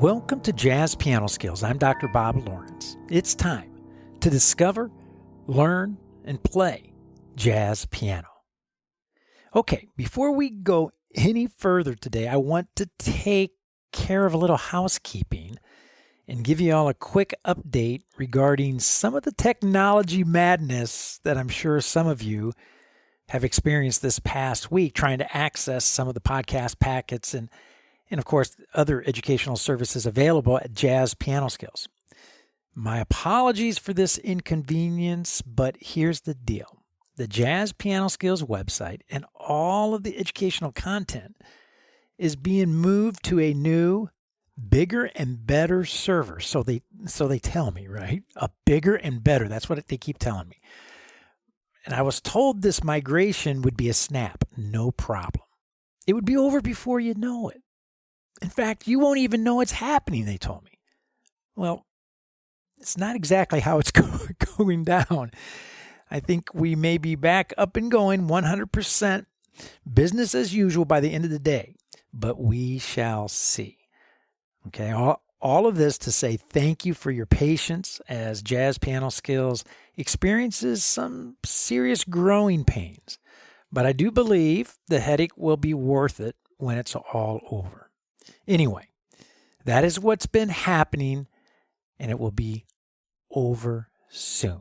Welcome to Jazz Piano Skills. I'm Dr. Bob Lawrence. It's time to discover, learn, and play jazz piano. Okay, before we go any further today, I want to take care of a little housekeeping and give you all a quick update regarding some of the technology madness that I'm sure some of you have experienced this past week trying to access some of the podcast packets and of course, other educational services available at Jazz Piano Skills. My apologies for this inconvenience, but here's the deal. The Jazz Piano Skills website and all of the educational content is being moved to a new, bigger and better server. So they tell me, right? A bigger and better. That's what they keep telling me. And I was told this migration would be a snap. No problem. It would be over before you know it. In fact, you won't even know it's happening, they told me. Well, it's not exactly how it's going down. I think we may be back up and going 100% business as usual by the end of the day, but we shall see. Okay, all of this to say thank you for your patience as Jazz Piano Skills experiences some serious growing pains. But I do believe the headache will be worth it when it's all over. Anyway, that is what's been happening, and it will be over soon.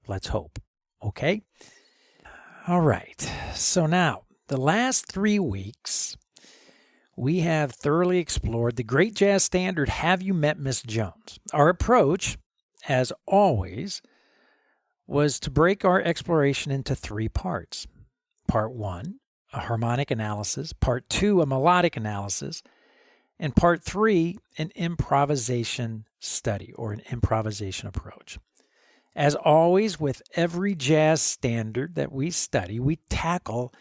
Let's hope. Okay? All right. So now, the last 3 weeks, we have thoroughly explored the great jazz standard, Have You Met Miss Jones? Our approach, as always, was to break our exploration into 3 parts. Part 1, a harmonic analysis. Part 2, a melodic analysis. And part 3, an improvisation study or an improvisation approach. As always, with every jazz standard that we study, we tackle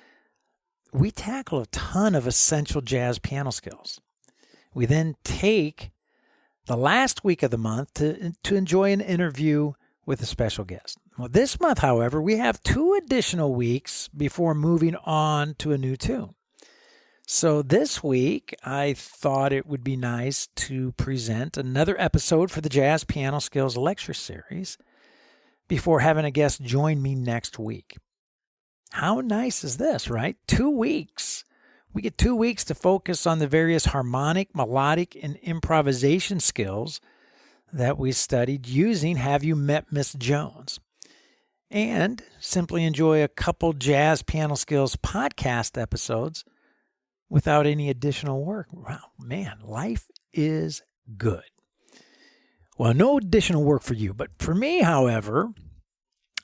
a ton of essential jazz piano skills. We then take the last week of the month to enjoy an interview with a special guest. Well, this month, however, we have 2 additional weeks before moving on to a new tune. So this week, I thought it would be nice to present another episode for the Jazz Piano Skills Lecture Series before having a guest join me next week. How nice is this, right? 2 weeks. We get 2 weeks to focus on the various harmonic, melodic, and improvisation skills that we studied using Have You Met Miss Jones? And simply enjoy a couple Jazz Piano Skills podcast episodes without any additional work. Wow, man, life is good. Well, no additional work for you, but for me, however,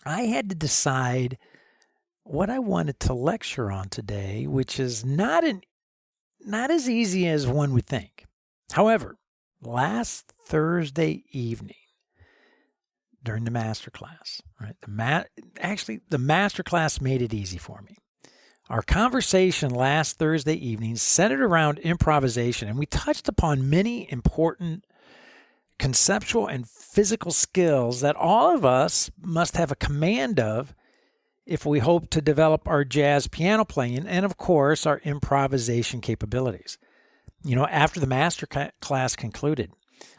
I had to decide what I wanted to lecture on today, which is not as easy as one would think. However, last Thursday evening, during the masterclass, right? The masterclass made it easy for me. Our conversation last Thursday evening centered around improvisation, and we touched upon many important conceptual and physical skills that all of us must have a command of if we hope to develop our jazz piano playing and, of course, our improvisation capabilities. You know, after the master class concluded,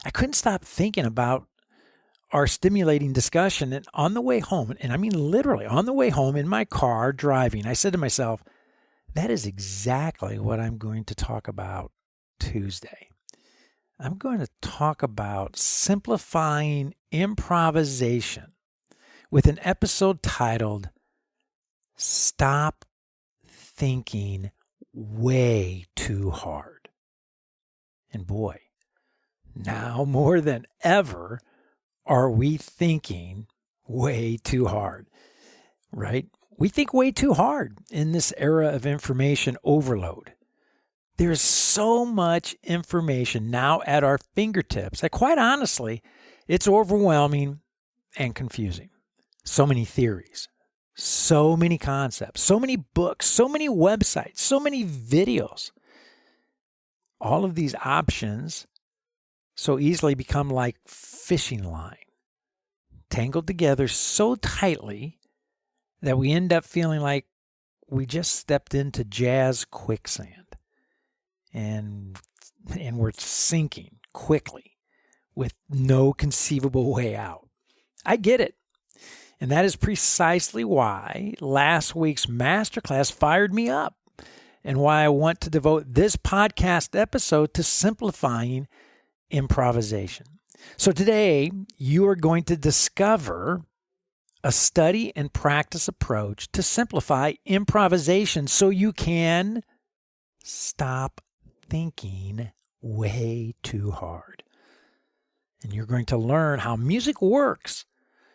I couldn't stop thinking about our stimulating discussion, and on the way home, and I mean literally on the way home in my car driving, I said to myself, that is exactly what I'm going to talk about Tuesday. I'm going to talk about simplifying improvisation with an episode titled Stop Thinking Way Too Hard. And boy, now more than ever, are we thinking way too hard, right? We think way too hard in this era of information overload. There's so much information now at our fingertips that, quite honestly, it's overwhelming and confusing. So many theories, so many concepts, so many books, so many websites, so many videos. All of these options so easily become like fishing line, tangled together so tightly that we end up feeling like we just stepped into jazz quicksand and we're sinking quickly with no conceivable way out. I get it. And that is precisely why last week's masterclass fired me up and why I want to devote this podcast episode to simplifying improvisation. So today, you are going to discover a study and practice approach to simplify improvisation so you can stop thinking way too hard. And you're going to learn how music works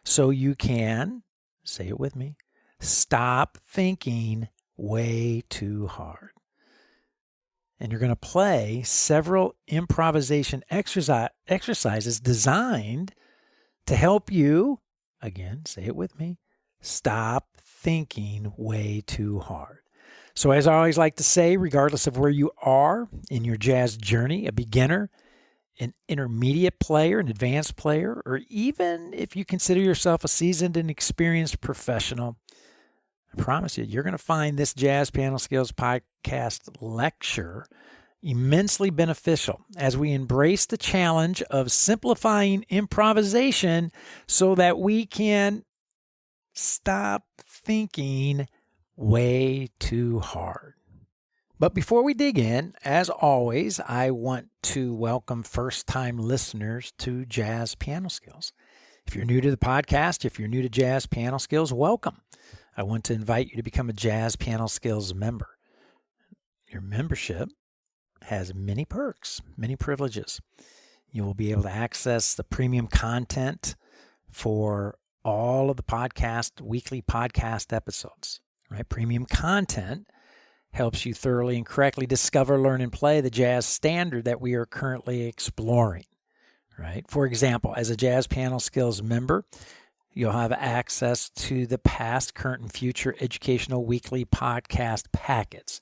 so you can, say it with me, stop thinking way too hard. And you're going to play several improvisation exercises designed to help you, again, say it with me, stop thinking way too hard. So as I always like to say, regardless of where you are in your jazz journey, a beginner, an intermediate player, an advanced player, or even if you consider yourself a seasoned and experienced professional, I promise you, you're going to find this Jazz Piano Skills podcast lecture immensely beneficial as we embrace the challenge of simplifying improvisation so that we can stop thinking way too hard. But before we dig in, as always, I want to welcome first-time listeners to Jazz Piano Skills. If you're new to the podcast, if you're new to Jazz Piano Skills, welcome. I want to invite you to become a Jazz Piano Skills member. Your membership has many perks, many privileges. You will be able to access the premium content for all of the weekly podcast episodes, right? Premium content helps you thoroughly and correctly discover, learn, and play the jazz standard that we are currently exploring, right? For example, as a Jazz Piano Skills member, you'll have access to the past, current, and future educational weekly podcast packets.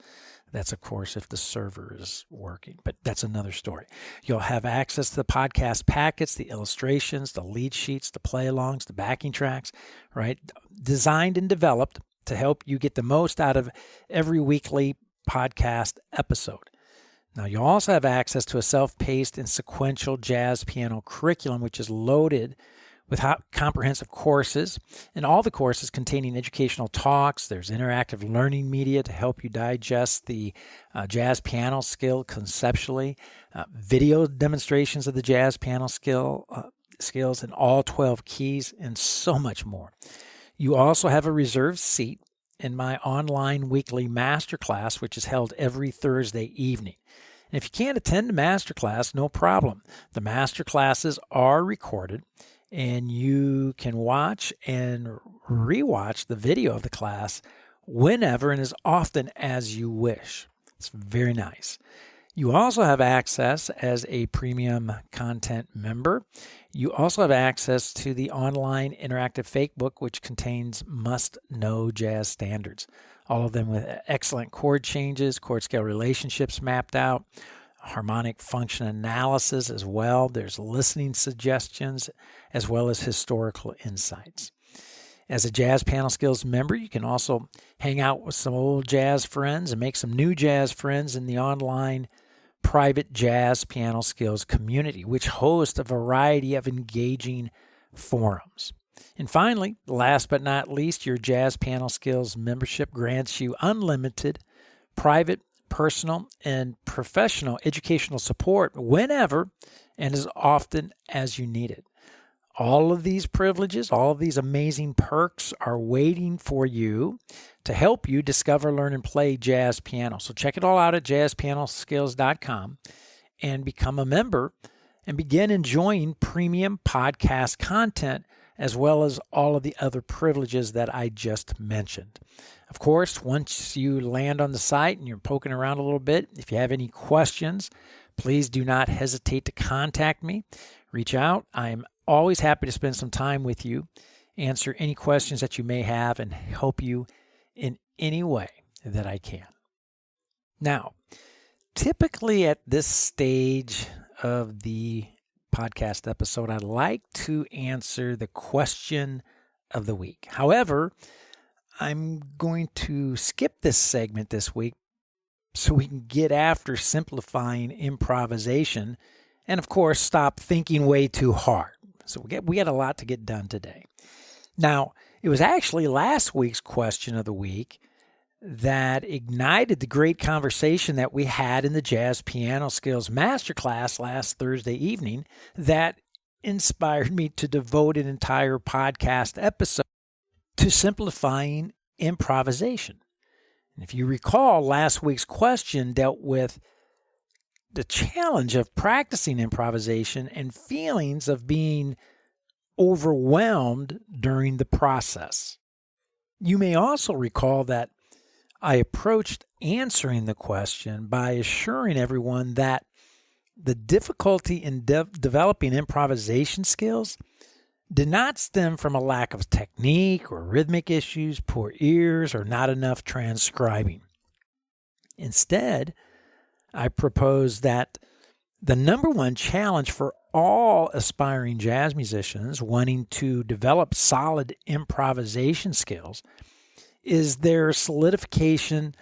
That's, of course, if the server is working, but that's another story. You'll have access to the podcast packets, the illustrations, the lead sheets, the play-alongs, the backing tracks, right? Designed and developed to help you get the most out of every weekly podcast episode. Now, you also have access to a self-paced and sequential jazz piano curriculum, which is loaded with comprehensive courses, and all the courses containing educational talks. There's interactive learning media to help you digest the jazz piano skill conceptually, video demonstrations of the jazz piano skills in all 12 keys, and so much more. You also have a reserved seat in my online weekly masterclass, which is held every Thursday evening. And if you can't attend the masterclass, no problem. The masterclasses are recorded, and you can watch and rewatch the video of the class whenever and as often as you wish. It's very nice. You also have access as a premium content member. You also have access to the online interactive fake book, which contains must-know jazz standards, all of them with excellent chord changes, chord scale relationships mapped out, harmonic function analysis as well. There's listening suggestions as well as historical insights. As a Jazz Piano Skills member, you can also hang out with some old jazz friends and make some new jazz friends in the online private Jazz Piano Skills community, which hosts a variety of engaging forums. And finally, last but not least, your Jazz Piano Skills membership grants you unlimited private, personal, and professional educational support whenever and as often as you need it. All of these privileges, all of these amazing perks are waiting for you to help you discover, learn, and play jazz piano. So check it all out at jazzpianoskills.com and become a member and begin enjoying premium podcast content as well as all of the other privileges that I just mentioned. Of course, once you land on the site and you're poking around a little bit, if you have any questions, please do not hesitate to contact me. Reach out. I'm always happy to spend some time with you, answer any questions that you may have, and help you in any way that I can. Now, typically at this stage of the podcast episode, I'd like to answer the question of the week. However, I'm going to skip this segment this week so we can get after simplifying improvisation And of course, stop thinking way too hard. So we got a lot to get done today. Now, it was actually last week's question of the week that ignited the great conversation that we had in the Jazz Piano Skills Masterclass last Thursday evening that inspired me to devote an entire podcast episode to simplifying improvisation. And if you recall, last week's question dealt with the challenge of practicing improvisation and feelings of being overwhelmed during the process. You may also recall that I approached answering the question by assuring everyone that the difficulty in developing improvisation skills did not stem from a lack of technique or rhythmic issues, poor ears, or not enough transcribing. Instead, I proposed that the number one challenge for all aspiring jazz musicians wanting to develop solid improvisation skills is their solidification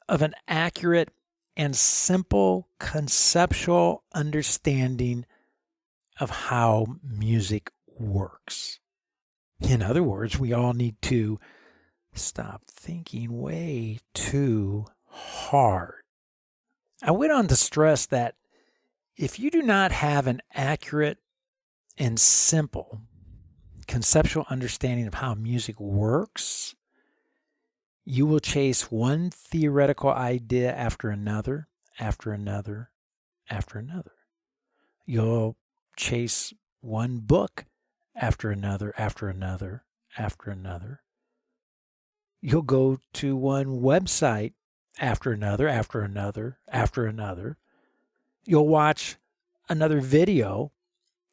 of an accurate and simple conceptual understanding of how music works. In other words, we all need to stop thinking way too hard. I went on to stress that if you do not have an accurate and simple conceptual understanding of how music works, you will chase one theoretical idea after another, after another, after another. You'll chase one book after another, after another, after another. You'll go to one website after another, after another, after another. You'll watch another video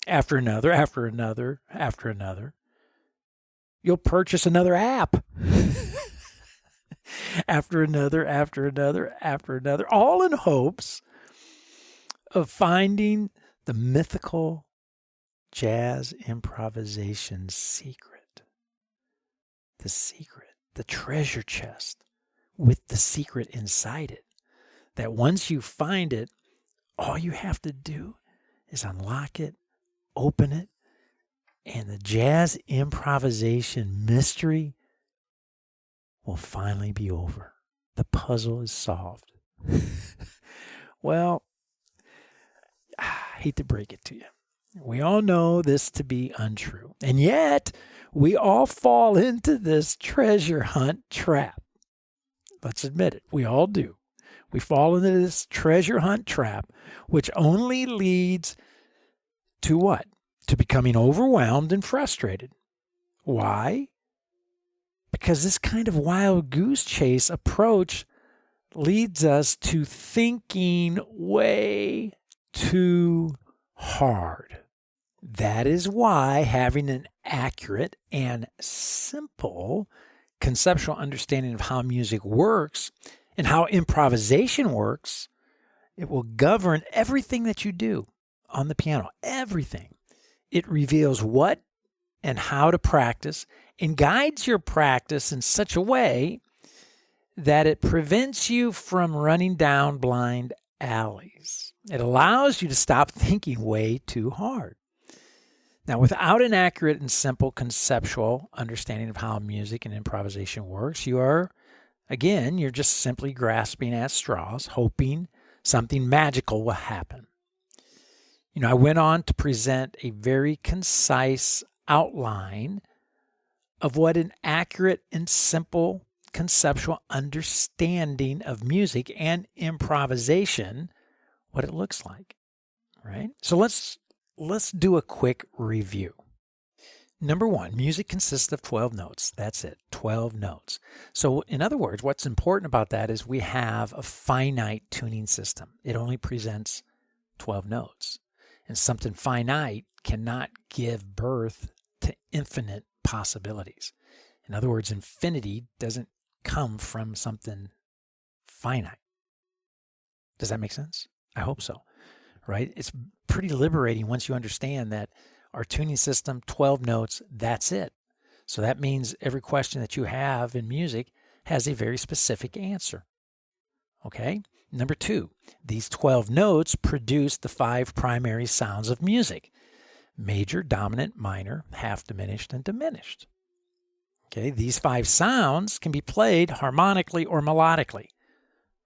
after another, after another, after another. You'll purchase another app after another, after another, after another, all in hopes of finding the mythical jazz improvisation secret. The secret, the treasure chest with the secret inside it. That once you find it, all you have to do is unlock it, open it, and the jazz improvisation mystery will finally be over. The puzzle is solved. Well, I hate to break it to you. We all know this to be untrue. And yet, we all fall into this treasure hunt trap. Let's admit it. We all do. We fall into this treasure hunt trap, which only leads to what? To becoming overwhelmed and frustrated. Why? Because this kind of wild goose chase approach leads us to thinking way too hard. That is why having an accurate and simple conceptual understanding of how music works and how improvisation works, it will govern everything that you do on the piano, everything. It reveals what and how to practice and guides your practice in such a way that it prevents you from running down blind alleys. It allows you to stop thinking way too hard. Now, without an accurate and simple conceptual understanding of how music and improvisation works, you're just simply grasping at straws, hoping something magical will happen. I went on to present a very concise outline of what an accurate and simple conceptual understanding of music and improvisation, what it looks like, right? So let's do a quick review. Number one, music consists of 12 notes. That's it, 12 notes. So in other words, what's important about that is we have a finite tuning system. It only presents 12 notes. And something finite cannot give birth to infinite possibilities. In other words, infinity doesn't come from something finite. Does that make sense? I hope so, right? It's pretty liberating once you understand that our tuning system, 12 notes, that's it. So that means every question that you have in music has a very specific answer. Okay? Number two, These 12 notes produce the 5 primary sounds of music: major, dominant, minor, half diminished, and diminished. Okay, these 5 sounds can be played harmonically or melodically,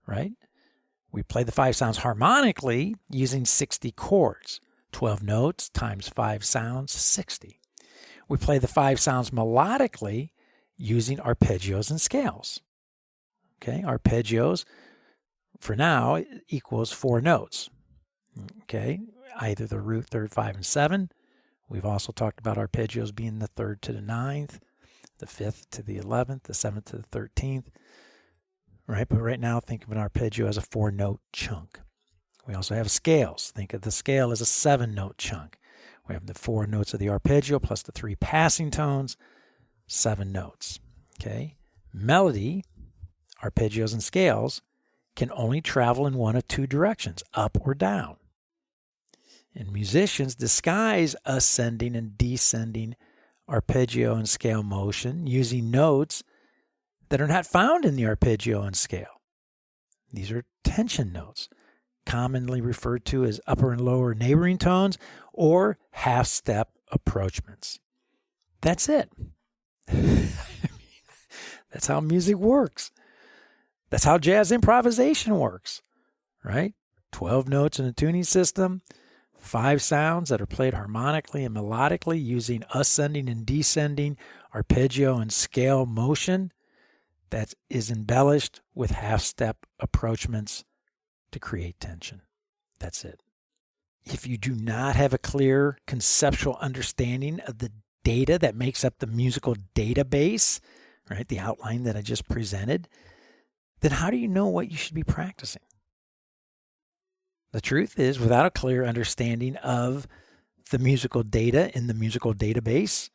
right? We play the 5 sounds harmonically using 60 chords. 12 notes times 5 sounds, 60. We play the 5 sounds melodically using arpeggios and scales. Okay, arpeggios for now equals 4 notes. Okay, either the root, third, 5, and 7. We've also talked about arpeggios being the 3rd to the 9th, the 5th to the 11th, the 7th to the 13th. Right, but right now think of an arpeggio as a 4-note chunk. We also have scales. Think of the scale as a 7-note chunk. We have the 4 notes of the arpeggio plus the 3 passing tones, 7 notes. Okay, melody, arpeggios and scales can only travel in one of 2 directions, up or down. And musicians disguise ascending and descending arpeggio and scale motion using notes that are not found in the arpeggio and scale. These are tension notes, commonly referred to as upper and lower neighboring tones or half-step approachments. That's it. That's how music works. That's how jazz improvisation works, right? 12 notes in a tuning system, 5 sounds that are played harmonically and melodically using ascending and descending arpeggio and scale motion that is embellished with half-step approachments to create tension. That's it. If you do not have a clear conceptual understanding of the data that makes up the musical database, right, the outline that I just presented, then how do you know what you should be practicing? The truth is, without a clear understanding of the musical data in the musical database,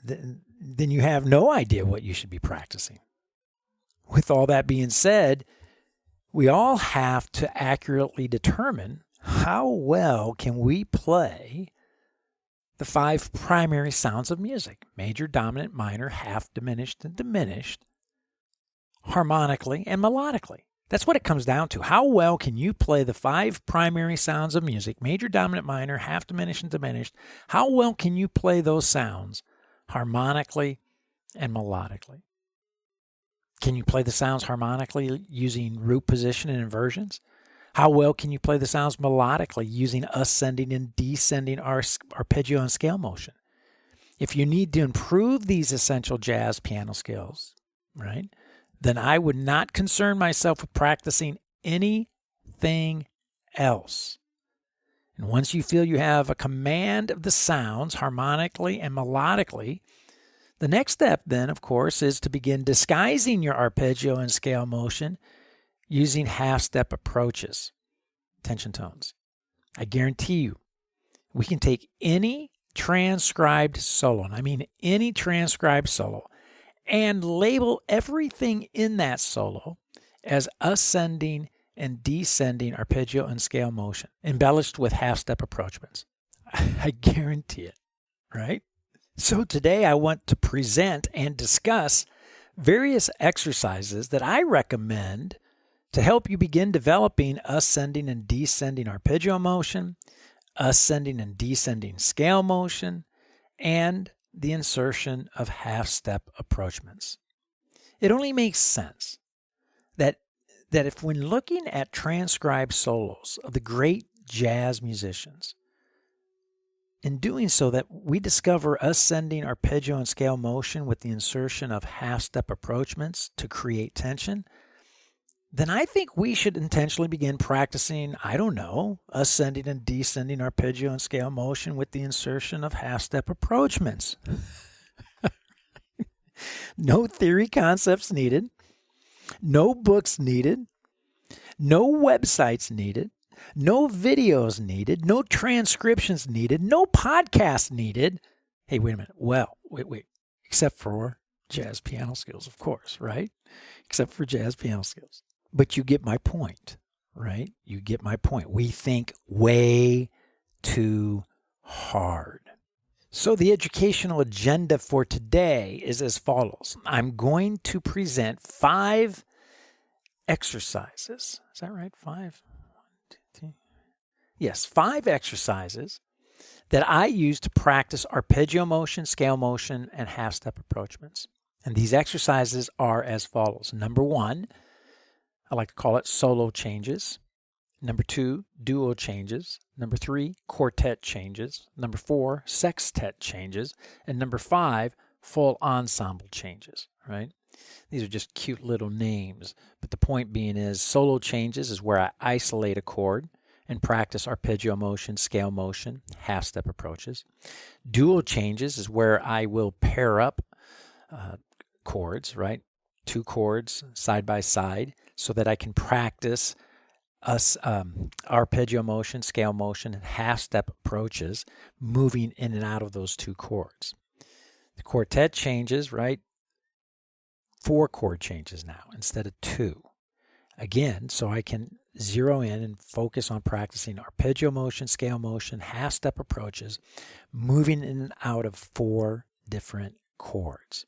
then you have no idea what you should be practicing. With all that being said, we all have to accurately determine how well can we play the 5 primary sounds of music: major, dominant, minor, half diminished, and diminished, harmonically and melodically. That's what it comes down to. How well can you play the 5 primary sounds of music: major, dominant, minor, half diminished, and diminished? How well can you play those sounds harmonically and melodically? Can you play the sounds harmonically using root position and inversions? How well can you play the sounds melodically using ascending and descending arpeggio and scale motion? If you need to improve these essential jazz piano skills, right, then I would not concern myself with practicing anything else. And once you feel you have a command of the sounds harmonically and melodically, the next step then, of course, is to begin disguising your arpeggio and scale motion using half-step approaches, tension tones. I guarantee you, we can take any transcribed solo, and I mean any transcribed solo, and label everything in that solo as ascending and descending arpeggio and scale motion, embellished with half-step approachments. I guarantee it, right? So today I want to present and discuss various exercises that I recommend to help you begin developing ascending and descending arpeggio motion, ascending and descending scale motion, and the insertion of half-step approachments. It only makes sense that if when looking at transcribed solos of the great jazz musicians, in doing so that we discover ascending arpeggio and scale motion with the insertion of half-step approachments to create tension, then I think we should intentionally begin practicing, ascending and descending arpeggio and scale motion with the insertion of half-step approachments. No theory concepts needed, no books needed, no websites needed, no videos needed, no transcriptions needed, no podcasts needed. Hey, wait a minute. Well, wait. Except for jazz piano skills, of course, right? Except for jazz piano skills. But you get my point, right? You get my point. We think way too hard. So the educational agenda for today is as follows. I'm going to present 5 exercises. Is that right? 5? 1, 2, 3. Yes, 5 exercises that I use to practice arpeggio motion, scale motion, and half-step approachments. And these exercises are as follows. Number 1, I like to call it solo changes. Number 2, duo changes. Number 3, quartet changes. Number 4, sextet changes. And number 5, full ensemble changes, right? These are just cute little names, but the point being is solo changes is where I isolate a chord and practice arpeggio motion, scale motion, half-step approaches. Dual changes is where I will pair up chords, right? 2 chords side by side so that I can practice arpeggio motion, scale motion, and half-step approaches moving in and out of those 2 chords. The quartet changes, right? 4 chord changes now instead of 2. Again, so I can zero in and focus on practicing arpeggio motion, scale motion, half-step approaches, moving in and out of 4 different chords.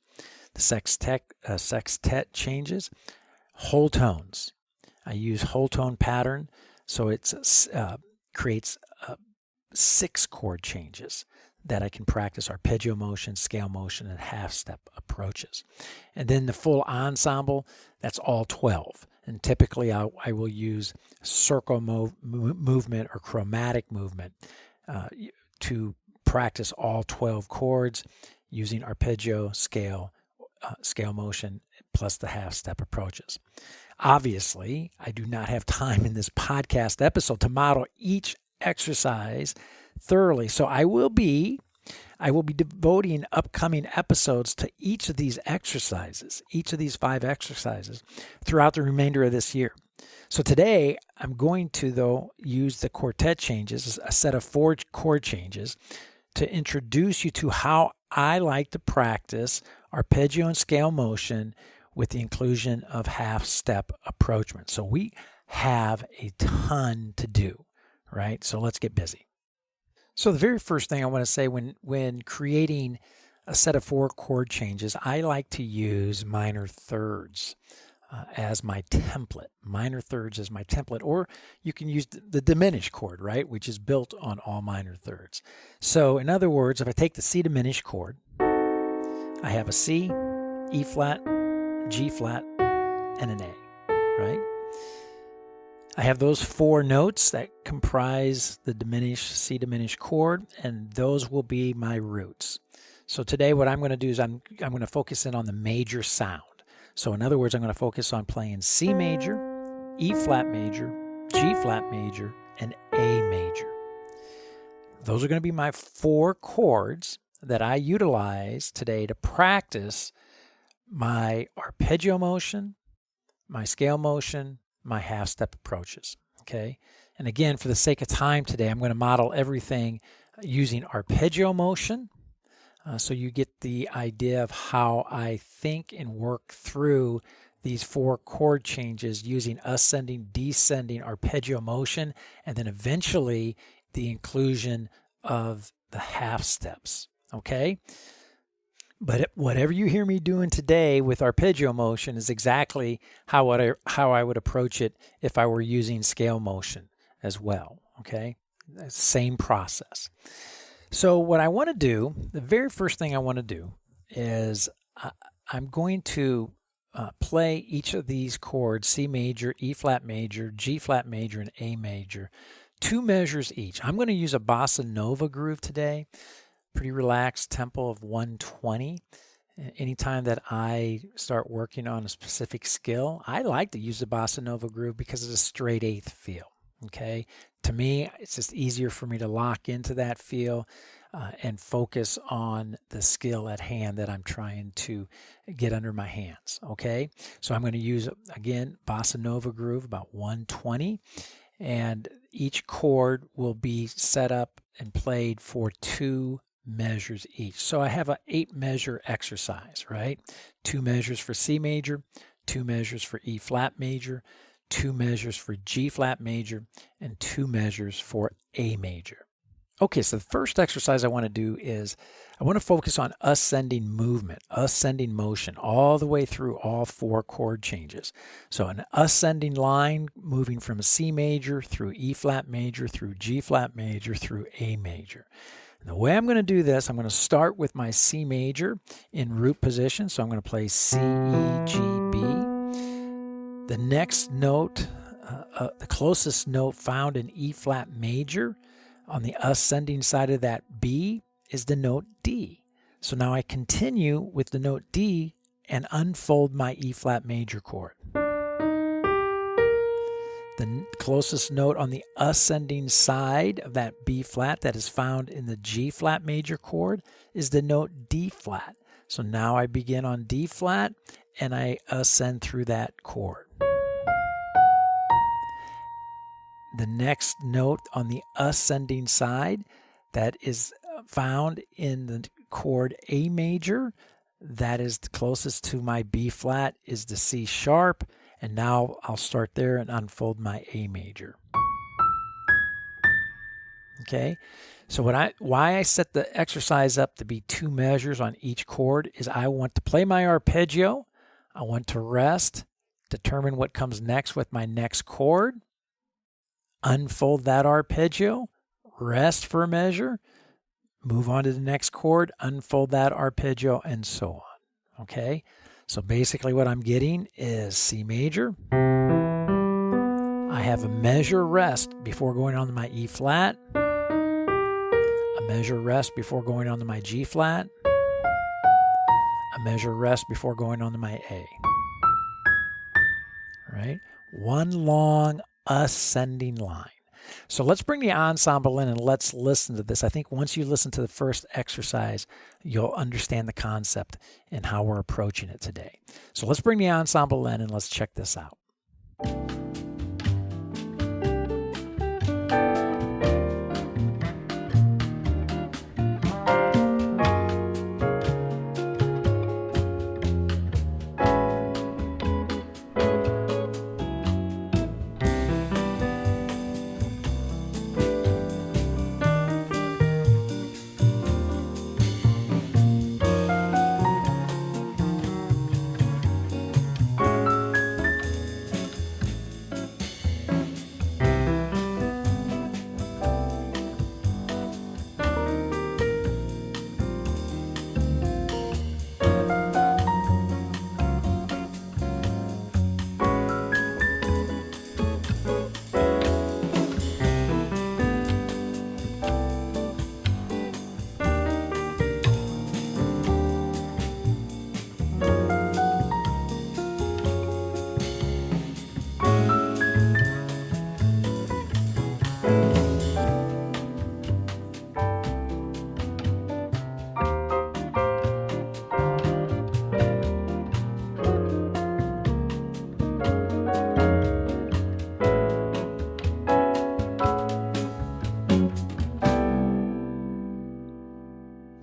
The sextet changes, whole tones. I use whole tone pattern, so it creates 6 chord changes that I can practice arpeggio motion, scale motion, and half-step approaches. And then the full ensemble, that's all 12. And typically I will use circle movement or chromatic movement to practice all 12 chords using arpeggio, scale motion, plus the half-step approaches. Obviously, I do not have time in this podcast episode to model each exercise thoroughly, so I will be devoting upcoming episodes to each of these exercises, each of these 5 exercises throughout the remainder of this year. So today, I'm going to, though, use the quartet changes, a set of 4 chord changes, to introduce you to how I like to practice arpeggio and scale motion with the inclusion of half-step approachment. So we have a ton to do, right? So let's get busy. So the very first thing I want to say when creating a set of 4 chord changes, I like to use minor thirds as my template. Minor thirds as my template, or you can use the diminished chord, right, which is built on all minor thirds. So in other words, if I take the C diminished chord, I have a C, E flat, G flat, and an A, right? I have those 4 notes that comprise the diminished C diminished chord, and those will be my roots. So today what I'm going to do is I'm going to focus in on the major sound. So in other words, I'm going to focus on playing C major, E flat major, G flat major, and A major. Those are going to be my 4 chords that I utilize today to practice my arpeggio motion, my scale motion, my half-step approaches, okay? And again, for the sake of time today, I'm going to model everything using arpeggio motion, so you get the idea of how I think and work through these 4 chord changes using ascending, descending arpeggio motion, and then eventually the inclusion of the half steps, okay? But whatever you hear me doing today with arpeggio motion is exactly how I would approach it if I were using scale motion as well, okay? Same process. So what I want to do, the very first thing I want to do is I'm going to play each of these chords, C major, E flat major, G flat major, and A major, 2 measures each. I'm going to use a bossa nova groove today. Pretty relaxed tempo of 120. Anytime that I start working on a specific skill, I like to use the bossa nova groove because it's a straight 8th feel. Okay, to me, it's just easier for me to lock into that feel and focus on the skill at hand that I'm trying to get under my hands. Okay, so I'm going to use, again, bossa nova groove about 120, and each chord will be set up and played for 2 measures each. So I have an 8 measure exercise, right? 2 measures for C major, 2 measures for E flat major, 2 measures for G flat major, and 2 measures for A major. Okay, so the first exercise I want to do is I want to focus on ascending movement, ascending motion, all the way through all 4 chord changes. So an ascending line moving from a C major through E flat major, through G flat major, through A major. And the way I'm going to do this, I'm going to start with my C major in root position. So I'm going to play C, E, G, B. The next note, the closest note found in E flat major on the ascending side of that B is the note D. So now I continue with the note D and unfold my E flat major chord. The closest note on the ascending side of that B flat that is found in the G flat major chord is the note D flat. So now I begin on D flat and I ascend through that chord. The next note on the ascending side that is found in the chord A major, that is the closest to my B flat, is the C sharp, and now I'll start there and unfold my A major. Okay, so why I set the exercise up to be 2 measures on each chord is I want to play my arpeggio, I want to rest, determine what comes next with my next chord, unfold that arpeggio, rest for a measure, move on to the next chord, unfold that arpeggio, and so on. Okay? So basically what I'm getting is C major. I have a measure rest before going on to my E flat. A measure rest before going on to my G flat. A measure rest before going on to my A. Right? One long ascending line. So let's bring the ensemble in and let's listen to this. I think once you listen to the first exercise, you'll understand the concept and how we're approaching it today. So let's bring the ensemble in and let's check this out.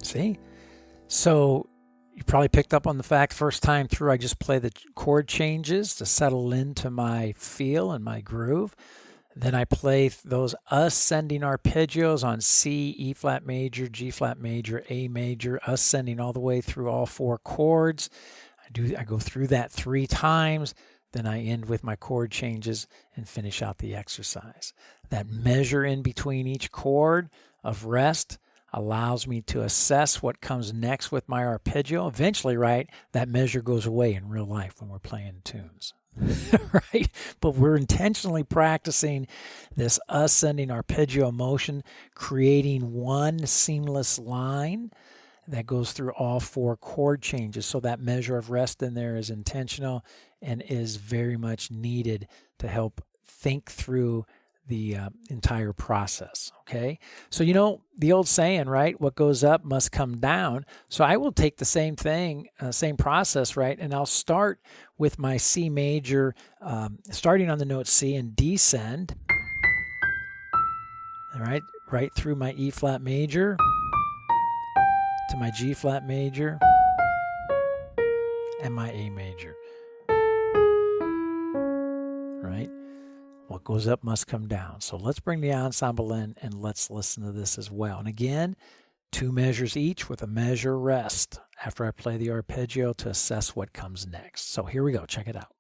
See? So you probably picked up on the fact first time through I just play the chord changes to settle into my feel and my groove. Then I play those ascending arpeggios on C, E flat major, G flat major, A major, ascending all the way through all 4 chords. I go through that 3 times. Then I end with my chord changes and finish out the exercise. That measure in between each chord of rest allows me to assess what comes next with my arpeggio. Eventually, right, that measure goes away in real life when we're playing tunes, right? But we're intentionally practicing this ascending arpeggio motion, creating one seamless line that goes through all 4 chord changes. So that measure of rest in there is intentional and is very much needed to help think through the entire process. Okay, so you know the old saying, right? What goes up must come down. So I will take the same thing, same process, right? And I'll start with my C major, starting on the note C and descend. All right, right through my E flat major to my G flat major and my A major. Right. We'll goes up must come down. So let's bring the ensemble in and let's listen to this as well. And again, 2 measures each with a measure rest after I play the arpeggio to assess what comes next. So here we go. Check it out.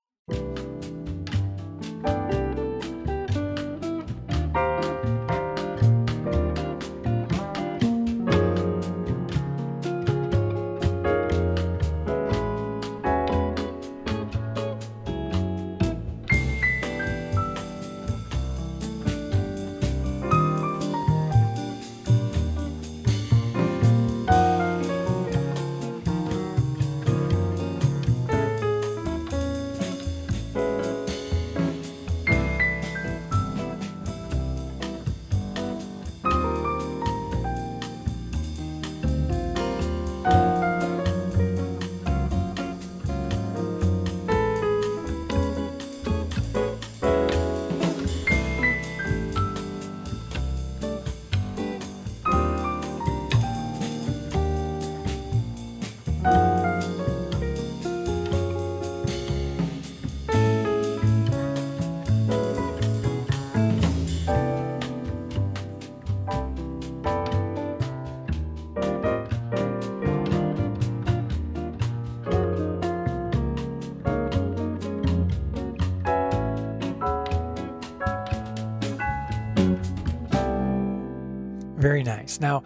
Very nice. Now,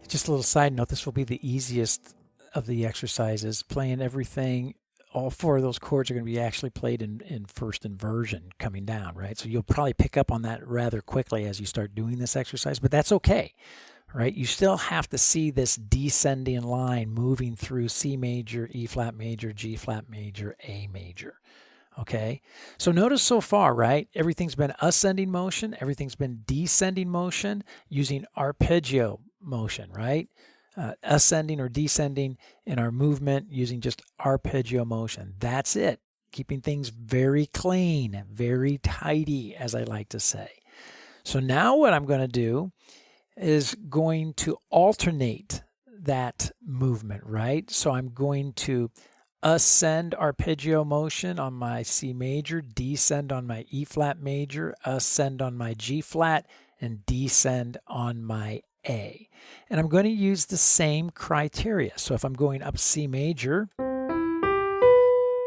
just a little side note, this will be the easiest of the exercises. Playing everything, all 4 of those chords are going to be actually played in first inversion coming down, right? So you'll probably pick up on that rather quickly as you start doing this exercise, but that's okay, right? You still have to see this descending line moving through C major, E flat major, G flat major, A major. Okay, so notice so far, right? Everything's been ascending motion, everything's been descending motion using arpeggio motion, right? Ascending or descending in our movement using just arpeggio motion. That's it. Keeping things very clean, very tidy, as I like to say. So now what I'm going to do is going to alternate that movement, right? So I'm going to ascend arpeggio motion on my C major, descend on my E flat major, ascend on my G flat, and descend on my A. And I'm going to use the same criteria. So if I'm going up C major,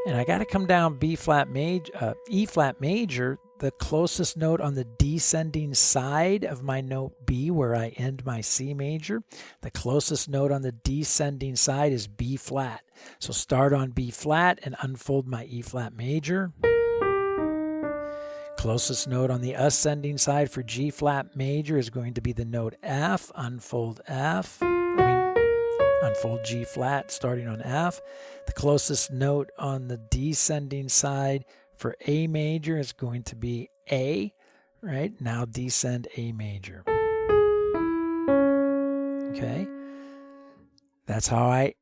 and I got to come down B flat major, E flat major, the closest note on the descending side of my note B where I end my C major, the closest note on the descending side is B flat. So start on B flat and unfold my E flat major. Closest note on the ascending side for G flat major is going to be the note F. Unfold G flat starting on F. The closest note on the descending side for A major is going to be A, right? Now descend A major. Okay? That's how I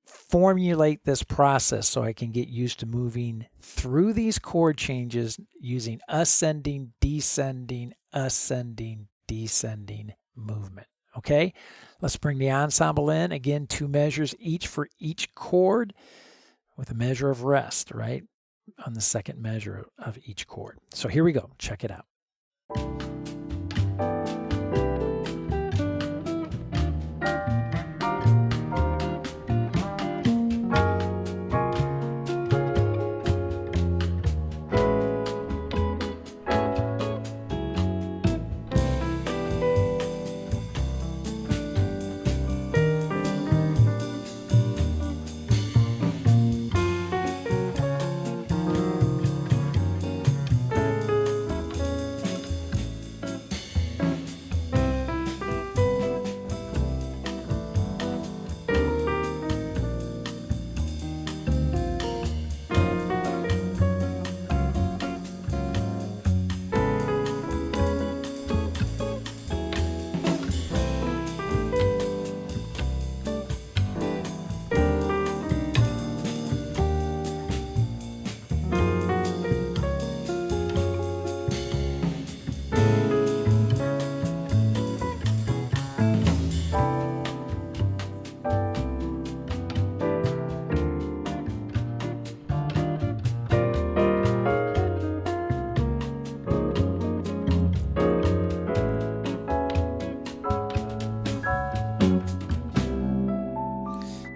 formulate this process so I can get used to moving through these chord changes using ascending, descending movement. Okay? Let's bring the ensemble in. Again, 2 measures each for each chord with a measure of rest, right? On the second measure of each chord. So here we go. Check it out.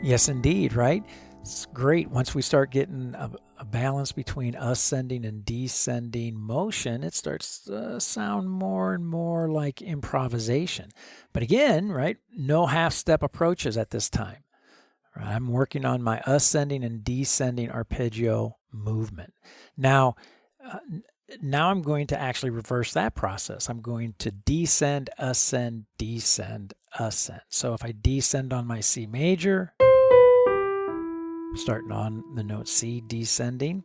Yes, indeed, right? It's great. Once we start getting a balance between ascending and descending motion, it starts to sound more and more like improvisation. But again, right, no half-step approaches at this time. Right? I'm working on my ascending and descending arpeggio movement. Now I'm going to actually reverse that process. I'm going to descend, ascend, descend, ascend. So if I descend on my C major, starting on the note C, descending,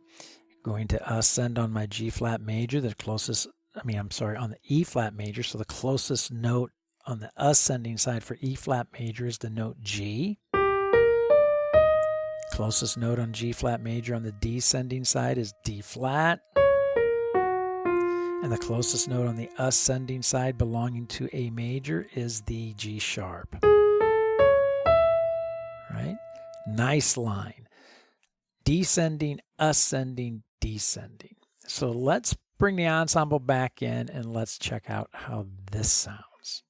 going to ascend on my G flat major, on the E flat major. So the closest note on the ascending side for E flat major is the note G. Closest note on G flat major on the descending side is D flat. And the closest note on the ascending side belonging to A major is the G sharp. Right? Nice line. Descending, ascending, descending. So let's bring the ensemble back in and let's check out how this sounds.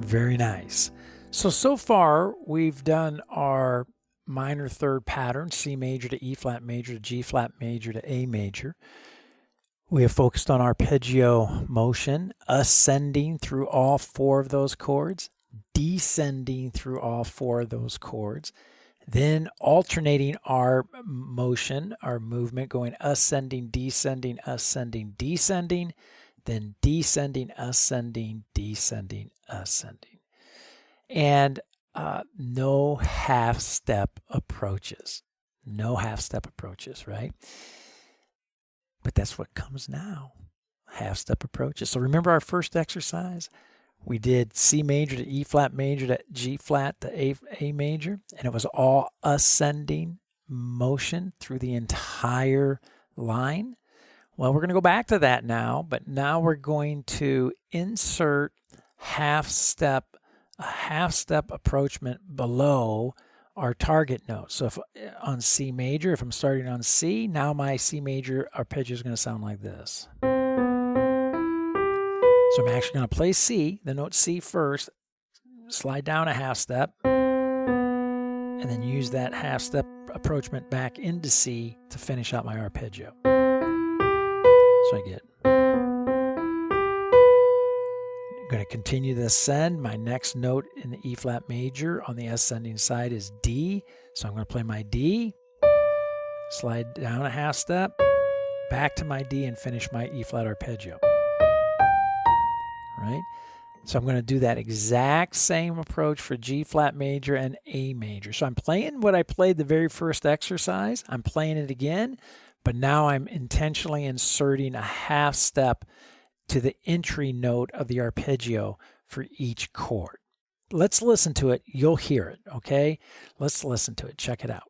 Very nice. So far we've done our minor third pattern, C major to E flat major to G flat major to A major. We have focused on arpeggio motion, ascending through all four of those chords, descending through all four of those chords, then alternating our motion, our movement, going ascending, descending, ascending, descending, then descending, ascending, descending, ascending. And no half-step approaches. No half-step approaches, right? But that's what comes now, half-step approaches. So remember our first exercise? We did C major to E flat major to G flat to A major, and it was all ascending motion through the entire line. Well, we're going to go back to that now, but now we're going to insert a half-step approachment below our target note. So if on C major, if I'm starting on C, now my C major arpeggio is going to sound like this. So I'm actually going to play C, the note C first, slide down a half step, and then use that half-step approachment back into C to finish out my arpeggio. So I get, I'm going to continue to ascend. My next note in the E flat major on the ascending side is D. So I'm going to play my D, slide down a half step, back to my D, and finish my E flat arpeggio. Right? So I'm going to do that exact same approach for G flat major and A major. So I'm playing what I played the very first exercise. I'm playing it again, but now I'm intentionally inserting a half step to the entry note of the arpeggio for each chord. Let's listen to it. You'll hear it, okay? Let's listen to it. Check it out.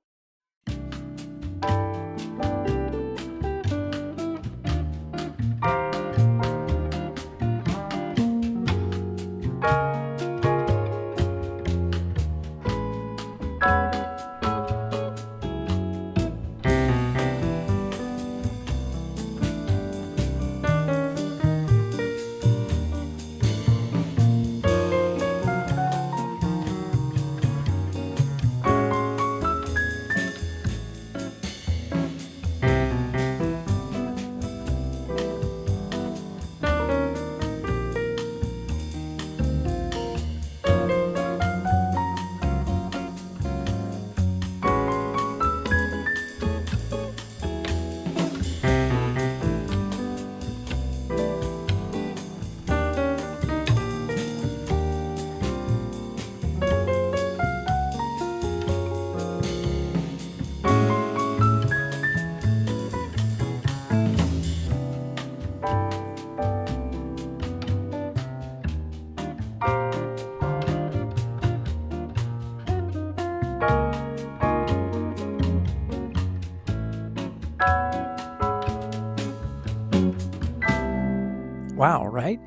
Wow, right?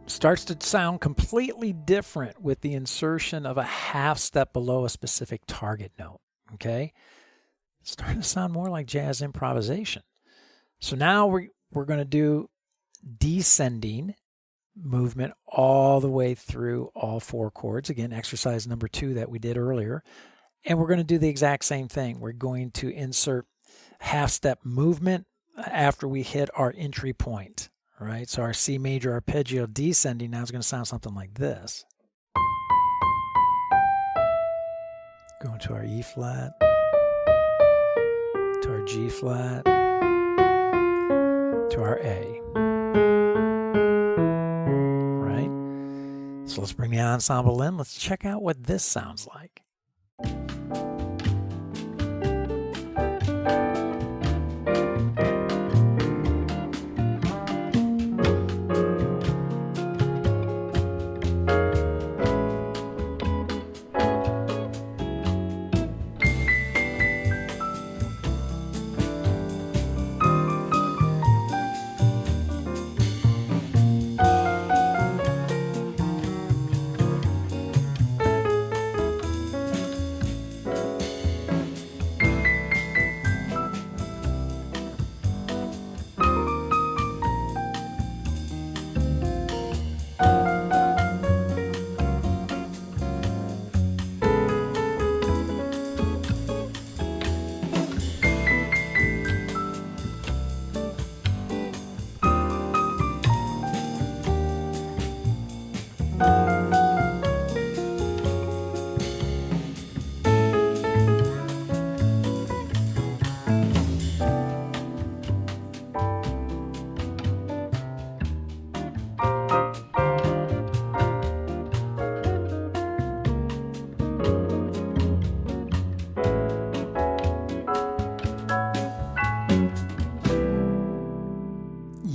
Starts to sound completely different with the insertion of a half step below a specific target note, okay? Starting to sound more like jazz improvisation. So now we're going to do descending movement all the way through all 4 chords. Again, exercise number 2 that we did earlier. And we're going to do the exact same thing. We're going to insert half step movement after we hit our entry point. All right, so our C major arpeggio descending now is going to sound something like this. Going to our E flat, to our G flat, to our A. Right? So let's bring the ensemble in. Let's check out what this sounds like.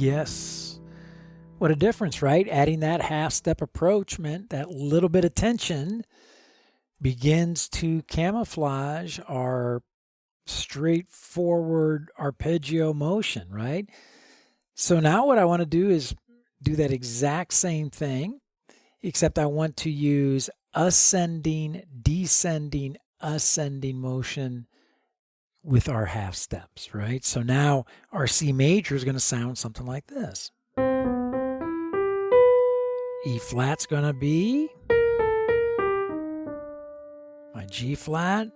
Yes. What a difference, right? Adding that half-step approachment, that little bit of tension begins to camouflage our straightforward arpeggio motion, right? So now what I want to do is do that exact same thing, except I want to use ascending, descending, ascending motion with our half steps, right? So now our C major is going to sound something like this. E flat's going to be my G flat,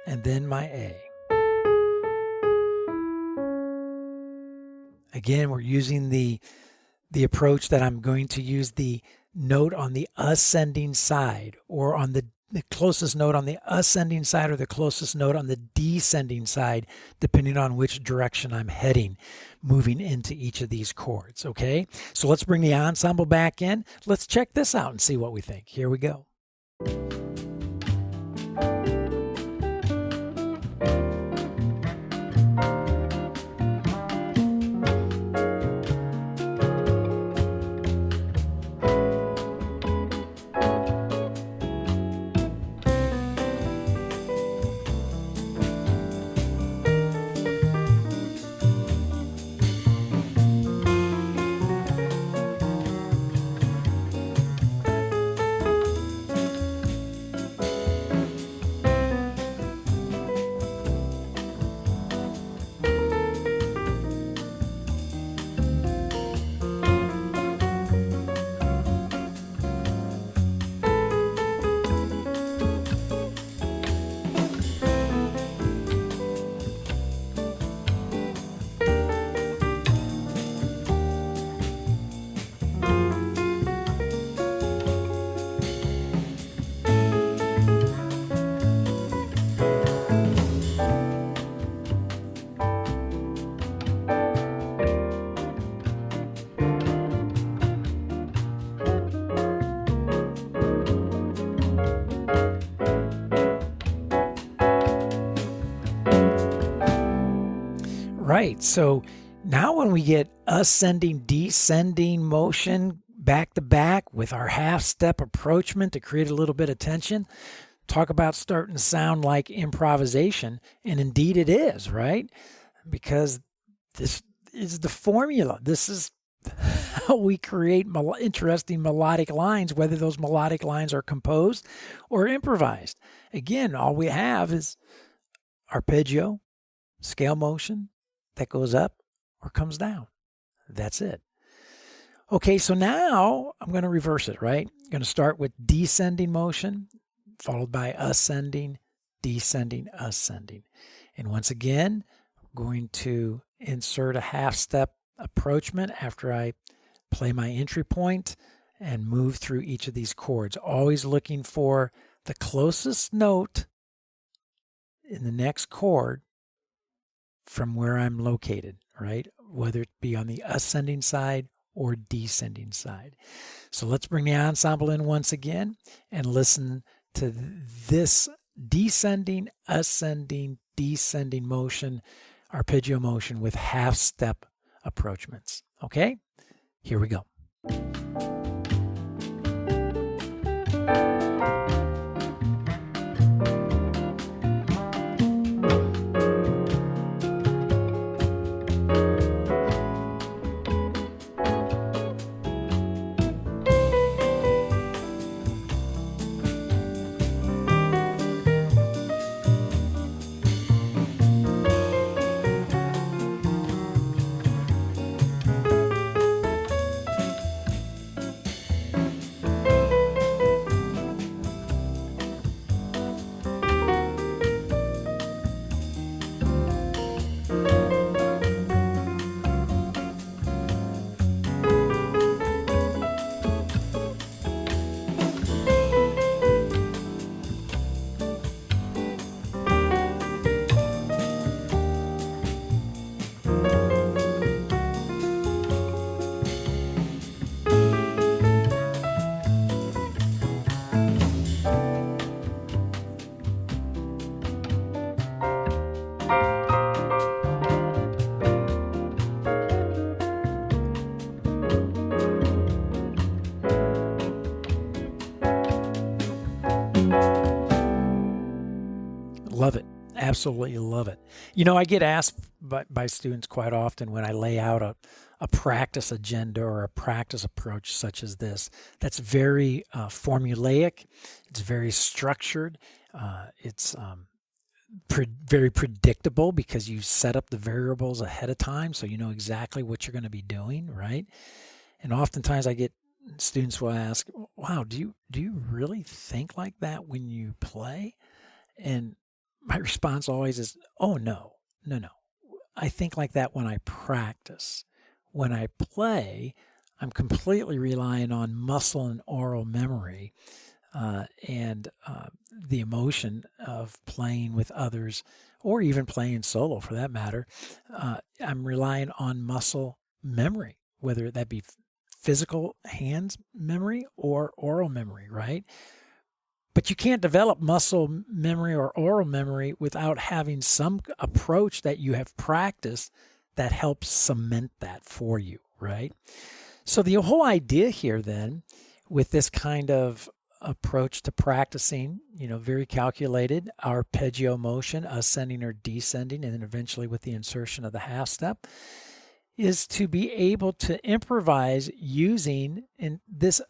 and then my A. Again, we're using the approach that I'm going to use the note on the ascending side, or on the closest note on the ascending side, or the closest note on the descending side, depending on which direction I'm heading, moving into each of these chords, okay? So let's bring the ensemble back in. Let's check this out and see what we think. Here we go. Right, so now when we get ascending, descending motion back to back with our half step approachment to create a little bit of tension, talk about starting to sound like improvisation, and indeed it is, right? Because is the formula. This is how we create interesting melodic lines, whether those melodic lines are composed or improvised. Again, all we have is arpeggio, scale motion that goes up or comes down. That's it. Okay, so now I'm going to reverse it, right? I'm going to start with descending motion, followed by ascending, descending, ascending. And once again, I'm going to insert a half-step approachment after I play my entry point and move through each of these chords, always looking for the closest note in the next chord from where I'm located, right? Whether it be on the ascending side or descending side. So let's bring the ensemble in once again and listen to this descending, ascending, descending motion, arpeggio motion with half-step approachments. Okay? Here we go. Love it. Absolutely love it. You know, I get asked by students quite often when I lay out a practice agenda or a practice approach such as this, that's very formulaic, it's very structured, it's very predictable because you set up the variables ahead of time so you know exactly what you're going to be doing, right? And oftentimes I get students will ask, wow, do you really think like that when you play? And my response always is, oh, no. I think like that when I practice. When I play, I'm completely relying on muscle and oral memory and the emotion of playing with others or even playing solo for that matter. I'm relying on muscle memory, whether that be physical hands memory or oral memory, right? But you can't develop muscle memory or oral memory without having some approach that you have practiced that helps cement that for you, right? So the whole idea here then with this kind of approach to practicing, you know, very calculated arpeggio motion, ascending or descending, and then eventually with the insertion of the half step, is to be able to improvise using this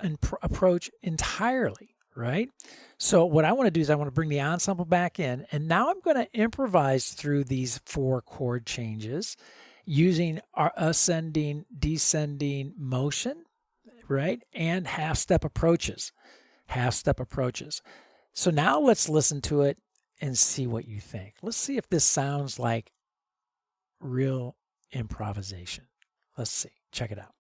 approach entirely, right? So what I want to do is I want to bring the ensemble back in, and now I'm going to improvise through these 4 chord changes using our ascending, descending motion, right? And half-step approaches. So now let's listen to it and see what you think. Let's see if this sounds like real improvisation. Let's see. Check it out.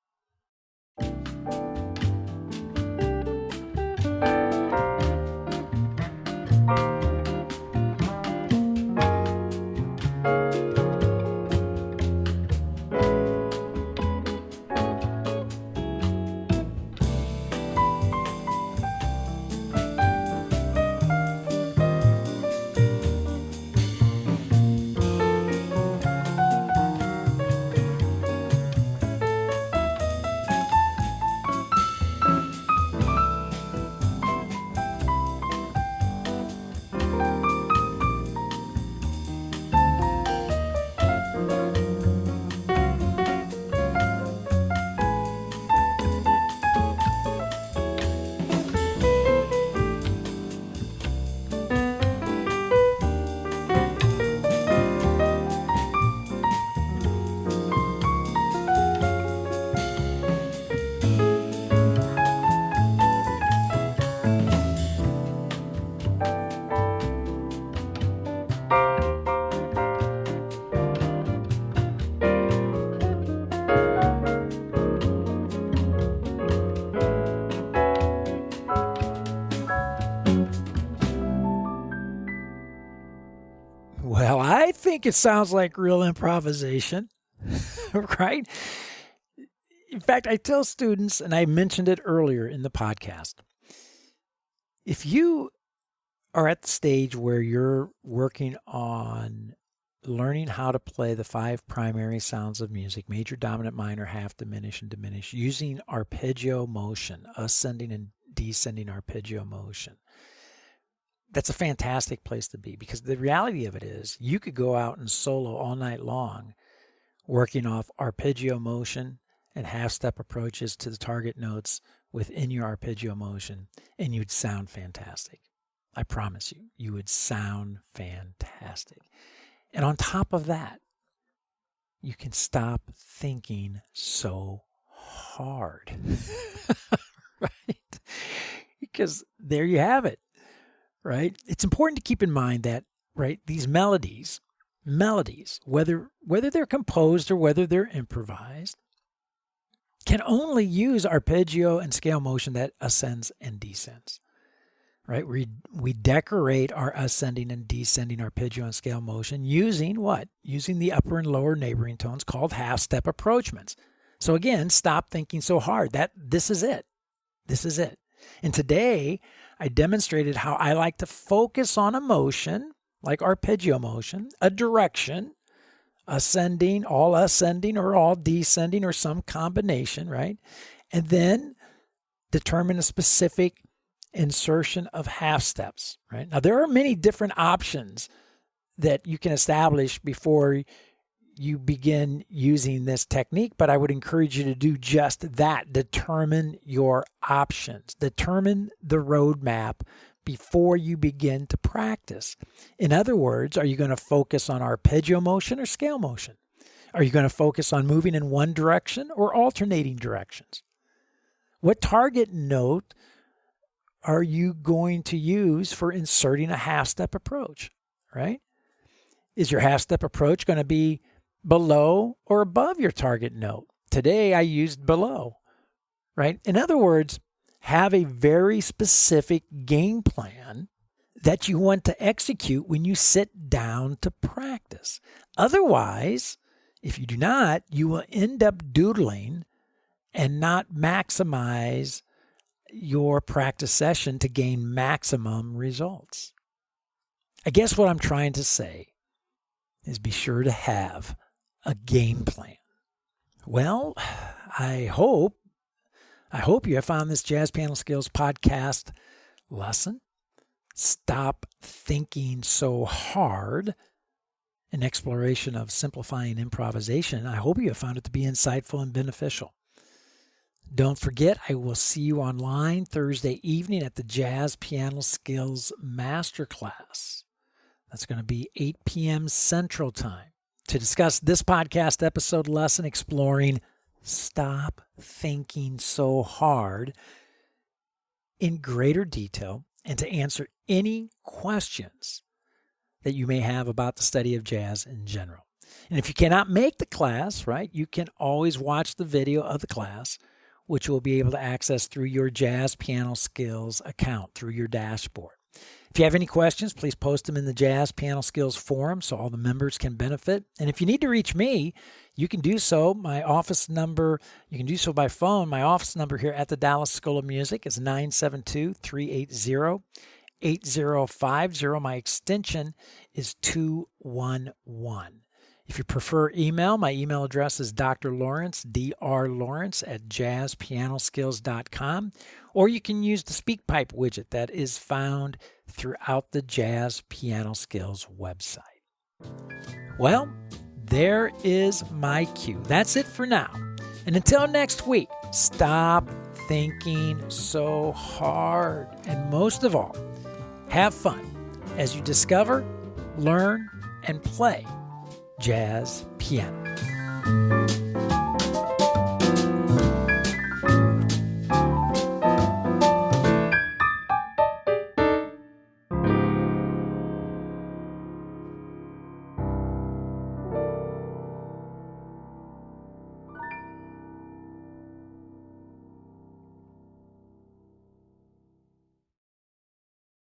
Well, I think it sounds like real improvisation, right? In fact, I tell students, and I mentioned it earlier in the podcast, if you are at the stage where you're working on learning how to play the 5 primary sounds of music, major, dominant, minor, half, diminish, and diminish, using arpeggio motion, ascending and descending arpeggio motion, that's a fantastic place to be, because the reality of it is you could go out and solo all night long working off arpeggio motion and half-step approaches to the target notes within your arpeggio motion, and you'd sound fantastic. I promise you, you would sound fantastic. And on top of that, you can stop thinking so hard, right? Because there you have it, right? It's important to keep in mind that, right, these melodies, whether they're composed or whether they're improvised, can only use arpeggio and scale motion that ascends and descends, right? We decorate our ascending and descending arpeggio and scale motion using what? Using the upper and lower neighboring tones called half-step approachments. So again, stop thinking so hard. This is it. This is it. And today, I demonstrated how I like to focus on a motion, like arpeggio motion, a direction, ascending or all descending or some combination, right? And then determine a specific insertion of half steps, right? Now, there are many different options that you can establish before you begin using this technique, but I would encourage you to do just that. Determine your options. Determine the roadmap before you begin to practice. In other words, are you going to focus on arpeggio motion or scale motion? Are you going to focus on moving in one direction or alternating directions? What target note are you going to use for inserting a half-step approach, right? Is your half-step approach going to be below or above your target note? Today, I used below, right? In other words, have a very specific game plan that you want to execute when you sit down to practice. Otherwise, if you do not, you will end up doodling and not maximize your practice session to gain maximum results. I guess what I'm trying to say is be sure to have a game plan. Well, I hope you have found this Jazz Piano Skills podcast lesson, Stop Thinking So Hard, an exploration of simplifying improvisation. I hope you have found it to be insightful and beneficial. Don't forget, I will see you online Thursday evening at the Jazz Piano Skills Masterclass. That's going to be 8 p.m. Central Time to discuss this podcast episode lesson exploring Stop Thinking So Hard in greater detail and to answer any questions that you may have about the study of jazz in general. And if you cannot make the class, right, you can always watch the video of the class, which you will be able to access through your Jazz Piano Skills account, through your dashboard. If you have any questions, please post them in the Jazz Piano Skills forum so all the members can benefit. And if you need to reach me, you can do so. My office number, you can do so by phone. My office number here at the Dallas School of Music is 972-380-8050. My extension is 211. If you prefer email, my email address is drlawrence, drlawrence @jazzpianoskills.com, or you can use the SpeakPipe widget that is found throughout the Jazz Piano Skills website. Well, there is my cue. That's it for now. And until next week, stop thinking so hard. And most of all, have fun as you discover, learn, and play jazz piano.